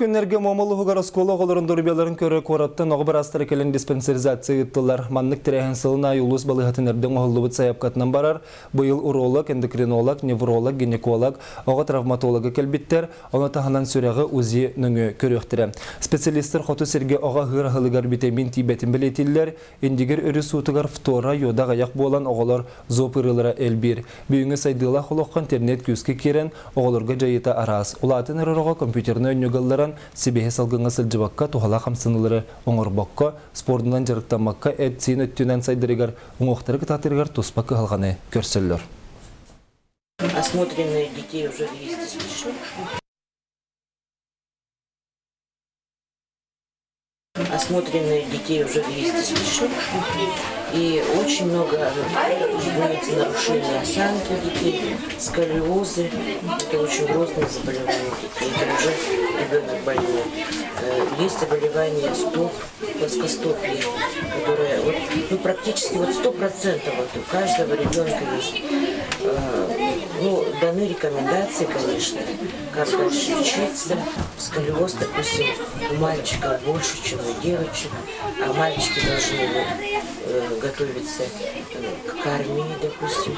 күннерге момолугар оскола голорун дөрбелерин көрө кораттан огбар астыр келен диспансеризация ыттылар. Маннык тирәһен сылына юлус балыгатынерден оголлубут саяпкатынан барар. Быйыл уролог, эндокринолог, невролог, гинеколог, ого травматологы келбиттер. Оны таханан сүрәгы УЗИ нөңө көрөктөрө. Специалисттер хоту серге ого хырахылыгар витамин тибетин билетиллер. Индигер өрү сутугар фтора йода гаяк болан оголор зопырылары элбир. Бүгүнгө сайдыла холоккан интернет күскө керен оголорго жайыта арас. Улатын эророго компьютерны өнөгөллөрөн сибеhe салгыңа сылжыбакка тухала хамсынылары оңорбокко спортунан жарыктанмакка этсин өттүнөн сайдырыгар оңоктары кытатырыгар туспакы алганы көрсөллөр. Осмотренные детей уже есть еще. Осмотренные детей уже 200 еще. И очень много имеется нарушения осанки детей, сколиозы. Это очень грозные заболевания детей. Это уже ребенок больной. Есть заболевания стоп, плоскостопие, которые практически 100% у каждого ребенка есть. Даны рекомендации, конечно, как дальше учиться. Сколиоз, допустим, у мальчика больше, чем у девочек, а мальчики должны готовиться к армии, допустим.